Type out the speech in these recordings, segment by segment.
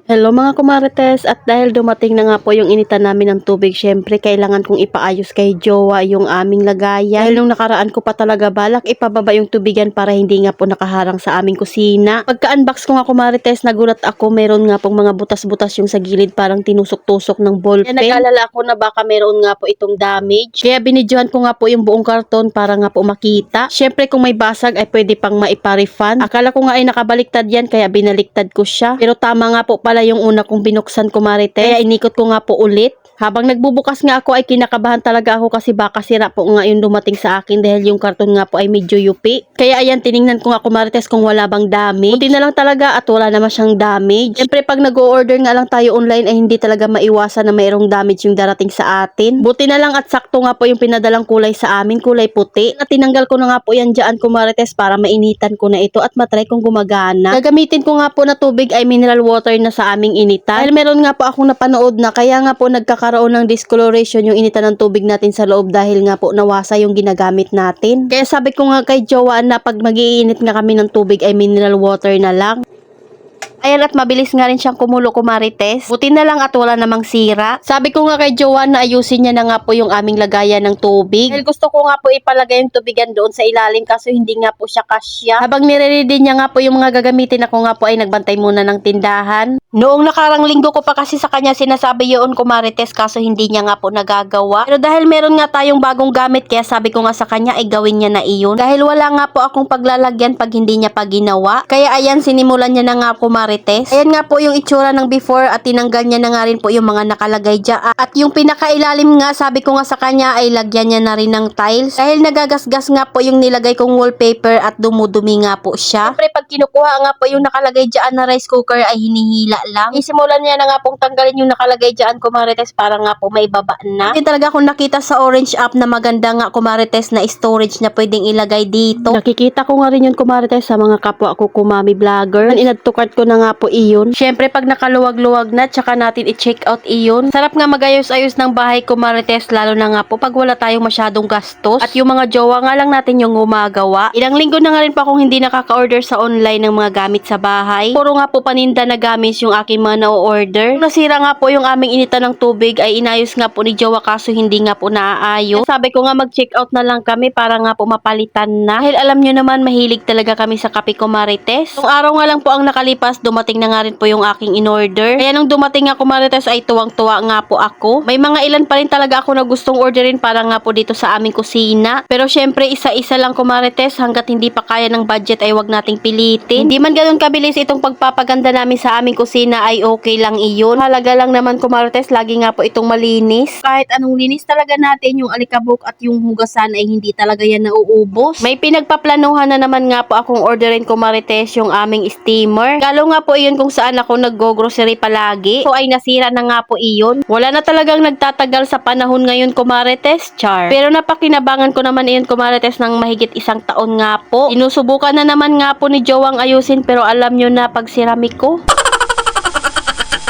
Hello mga kumarites, at dahil dumating na nga po yung initan namin ng tubig, syempre kailangan kong ipaayos kay Jowa yung aming lagayan. Dahil nung nakaraan ko pa talaga balak ipababa yung tubigan para hindi nga po nakaharang sa aming kusina. Pagka-unbox ko nga kumarites, nagulat ako, meron nga pong mga butas-butas yung sa gilid, parang tinusok-tusok ng ballpen. Kaya nag-alala ako na baka meron nga po itong damage. Kaya binidyohan ko nga po yung buong karton para nga po makita. Syempre kung may basag ay pwede pang maipa-refund. Akala ko nga ay nakabaliktad yan kaya binaliktad ko siya. Pero tama nga po pala yung una kong binuksan kumarites. Kaya inikot ko nga po ulit. Habang nagbubukas nga ako ay kinakabahan talaga ako kasi baka sira po nga yung dumating sa akin dahil yung karton nga po ay medyo yupi. Kaya ayan, tiningnan ko nga kumarites kung wala bang damage. Buti na lang talaga at wala naman siyang damage. Siyempre pag nag-o-order nga lang tayo online ay hindi talaga maiwasan na mayroong damage yung darating sa atin. Buti na lang at sakto nga po yung pinadalang kulay sa amin, kulay puti. At tinanggal ko na nga po yan dyan kumarites para mainitan ko na ito at matry kung gumagana. Gagamitin ko nga po na tubig ay mineral water na sa aming initan. Dahil meron nga po akong napanood na kaya nga po nagkakaroon ng discoloration yung initan ng tubig natin sa loob dahil nga po nawasa yung ginagamit natin. Kaya sabi ko nga kay Jowa na pag mag-iinit nga kami ng tubig ay mineral water na lang. Ayan, at mabilis nga rin siyang kumulo kumarites. Buti na lang at wala namang sira. Sabi ko nga kay Jowa na ayusin niya na nga po yung aming lagayan ng tubig. Dahil gusto ko nga po ipalagay yung tubigan doon sa ilalim kaso hindi nga po siya kasya. Habang nire-ready niya nga po yung mga gagamitin, ako nga po ay nagbantay muna ng tindahan. Noong nakarang linggo ko pa kasi sa kanya sinasabi yun kumarites kaso hindi niya nga po nagagawa. Pero dahil meron nga tayong bagong gamit kaya sabi ko nga sa kanya ay gawin niya na iyon. Dahil wala nga po akong paglalagyan pag hindi niya pa ginawa. Kaya ayan, sinimulan niya na nga kumarites. Ayan nga po yung itsura ng before at tinanggal niya na nga rin po yung mga nakalagay dyan. At yung pinakailalim nga sabi ko nga sa kanya ay lagyan niya na rin ng tiles. Dahil nagagasgas nga po yung nilagay kong wallpaper at dumudumi nga po siya. Siyempre pag kinukuha nga po yung nakalagay dyan na rice cooker ay hinihila lang. Isimulan niya na nga pong tanggalin yung nakalagay dyan kumarites para nga po may baba na. Hindi talaga akong nakita sa orange app na maganda nga kumarites na storage na pwedeng ilagay dito. Nakikita ko nga rin yun kumarites sa mga kapwa ko kumami vlogger. Inad to cart ko na nga po iyon. Siyempre pag nakaluwag-luwag na tsaka natin i-check out iyon. Sarap nga magayos-ayos ng bahay kumarites lalo na nga po pag wala tayong masyadong gastos. At yung mga jowa nga lang natin yung gumagawa. Ilang linggo na nga rin pa akong hindi nakaka-order sa online ng mga gamit sa bahay. Puro nga po paninda na gamit yung aking mga na-order. Nasira nga po yung aming initan ng tubig ay inayos nga po ni Jowa kaso hindi nga po naaayos. Sabi ko nga mag-check out na lang kami para nga po mapalitan na. Dahil alam nyo naman mahilig talaga kami sa kape kumarites. Nung araw nga lang po ang nakalipas, dumating na nga rin po yung aking in-order. Kaya nung dumating nga kumarites ay tuwang-tuwa nga po ako. May mga ilan pa rin talaga ako na gustong orderin para nga po dito sa aming kusina. Pero syempre isa-isa lang kumarites hanggat hindi pa kaya ng budget ay wag nating pilitin. Hindi man ganun kabilis itong pagpapaganda namin sa aming kusina ay okay lang iyon. Halaga lang naman kumarites, lagi nga po itong malinis. Kahit anong linis talaga natin, yung alikabok at yung hugasan ay hindi talaga yan nauubos. May pinagpaplanuhan na naman nga po akong orderin kumarites yung aming steamer. Galo nga po iyon kung saan ako nag-grocery palagi. So ay nasira na nga po iyon. Wala na talagang nagtatagal sa panahon ngayon kumarites, char. Pero napakinabangan ko naman iyon kumarites ng mahigit isang taon nga po. Sinusubukan na naman nga po ni Jowang ayusin pero alam nyo na pag sirami ko.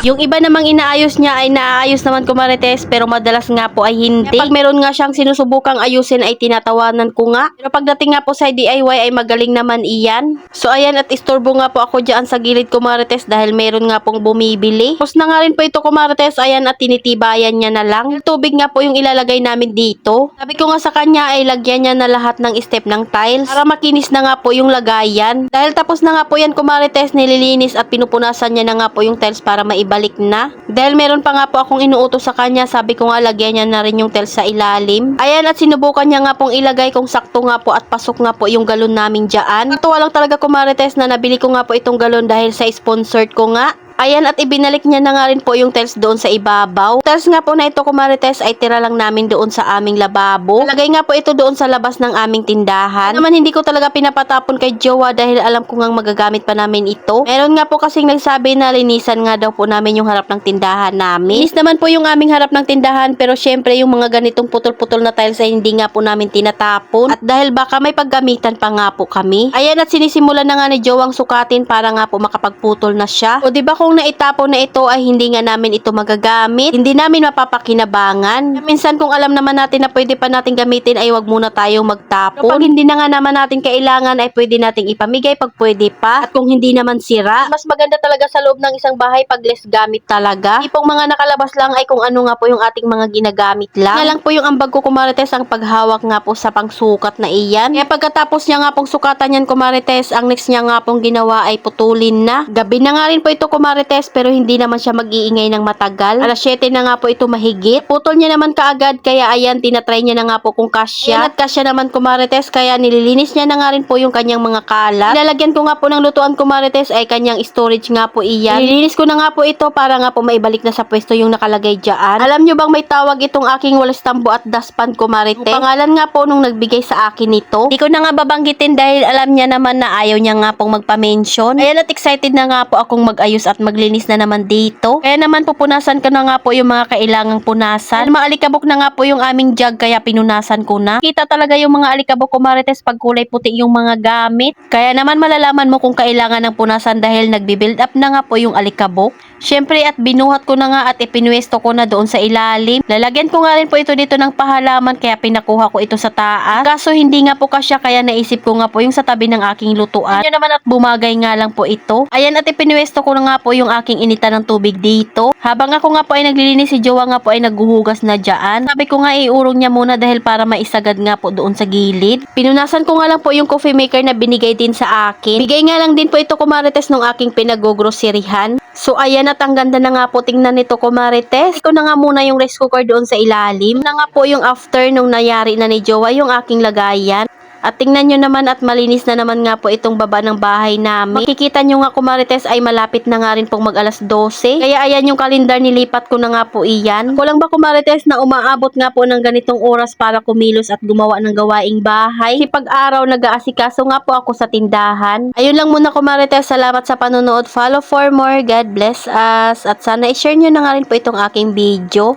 Yung iba namang inaayos niya ay naaayos naman kumarites pero madalas nga po ay hindi. Kapag meron nga siyang sinusubukang ayusin ay tinatawanan ko nga. Pero pagdating nga po sa DIY ay magaling naman iyan. So ayan, at istorbo nga po ako dyan sa gilid kumarites dahil meron nga pong bumibili. Tapos na nga rin po ito kumarites, ayan, at tinitibayan niya na lang. Tubig nga po yung ilalagay namin dito. Sabi ko nga sa kanya ay lagyan niya na lahat ng step ng tiles para makinis na nga po yung lagayan. Dahil tapos na nga po yan kumarites, nililinis at pinupunasan niya na nga po yung tiles para maibalik na. Dahil meron pa nga po akong inuutos sa kanya, sabi ko nga lagyan niya na rin yung tiles sa ilalim. Ayan, at sinubukan niya nga pong ilagay kung sakto nga po at pasok nga po yung galon namin dyan. Natuwa lang talaga kumarites na nabili ko nga po itong galon dahil sa sponsored ko nga. Ayan, at ibinalik niya na nga rin po yung tiles doon sa ibabaw. Tiles nga po na ito kumarites ay tira lang namin doon sa aming lababo. Lagay nga po ito doon sa labas ng aming tindahan. Naman hindi ko talaga pinapatapon kay Jowa dahil alam ko ngang magagamit pa namin ito. Meron nga po kasing nagsabi na linisan nga daw po namin yung harap ng tindahan namin. Linis naman po yung aming harap ng tindahan pero syempre yung mga ganitong putol-putol na tiles ay hindi nga po namin tinatapon. At dahil baka may paggamitan pa nga po kami. Ayan, at sinisimulan na nga ni Jowang sukatin para nga po makapagputol na siya. O diba pong naitapon na ito ay hindi nga namin ito magagamit, hindi namin mapapakinabangan. Minsan kung alam naman natin na pwede pa natin gamitin ay wag muna tayong magtapon. Kapag hindi na nga naman natin kailangan ay pwede nating ipamigay pag pwede pa. At kung hindi naman sira, mas maganda talaga sa loob ng isang bahay pag less gamit talaga. Ipong mga nakalabas lang ay kung ano nga po yung ating mga ginagamit lang. Nga lang po yung ambag ko kumarites ang paghawak nga po sa pangsukat na iyan. Kaya pagkatapos niya nga pong sukatan yan kumarites, ang next niya nga pong ginawa ay putulin na. Gabi na nga rin po ito kumarites pero hindi naman siya mag-iingay ng matagal. Alas 7 na nga po ito mahigit. Putol niya naman kaagad kaya ayan tinatry niya na nga po kung kasya. Ayan, at kasya naman kumarites kaya nililinis niya na nga rin po yung kanyang mga kalat. Nilalagyan ko nga po ng lutuan kumarites ay kanyang storage nga po iyan. Nililinis ko na nga po ito para nga po maibalik na sa pwesto yung nakalagay dyan. Alam nyo bang may tawag itong aking walis tambo at daspan kumarites? Yung pangalan nga po nung nagbigay sa akin nito. Hindi ko na nga babanggitin dahil alam niya naman na ayaw niya nga pong magpa-mention. Ayan, at excited na nga po akong mag-ayos at maglinis na naman dito. Kaya naman pupunasan ko na nga po yung mga kailangang punasan. Maalikabok na nga po yung aming jug kaya pinunasan ko na. Kita talaga yung mga alikabok kumarites pag kulay puti yung mga gamit. Kaya naman malalaman mo kung kailangan ng punasan dahil nagbi-build up na nga po yung alikabok. Syempre at binuhat ko na nga at ipinwesto ko na doon sa ilalim. Lalagyan ko nga rin po ito dito ng pahalaman kaya pinakuha ko ito sa taas. Kaso hindi nga po kasya kaya naisip ko nga po yung sa tabi ng aking lutuan. Yun naman at bumagay nga lang po ito. Ayan, at ipinwesto ko na nga po yung aking inita ng tubig dito. Habang ako nga po ay naglilinis, si Jowa nga po ay naghuhugas na dyan. Sabi ko nga iurong niya muna dahil para maisagad nga po doon sa gilid. Pinunasan ko nga lang po yung coffee maker na binigay din sa akin. Bigay nga lang din po ito kumarites nung aking pinag-groceryhan. So ayan, at ang ganda na nga po tingnan nito kumarites. Iko na nga muna yung rice cooker doon sa ilalim. Na nga po yung after nung nayari na ni Jowa yung aking lagayan. At tingnan nyo naman at malinis na naman nga po itong baba ng bahay namin. Makikita nyo nga kumarites ay malapit na nga rin pong mag alas 12. Kaya ayan yung kalendar, nilipat ko na nga po iyan. Kulang ba kumarites na umaabot nga po ng ganitong oras para kumilos at gumawa ng gawaing bahay. Sipag araw nag-aasikaso nga po ako sa tindahan. Ayun lang muna kumarites, salamat sa panonood. Follow for more. God bless us. At sana i-share nyo na nga rin po itong aking video.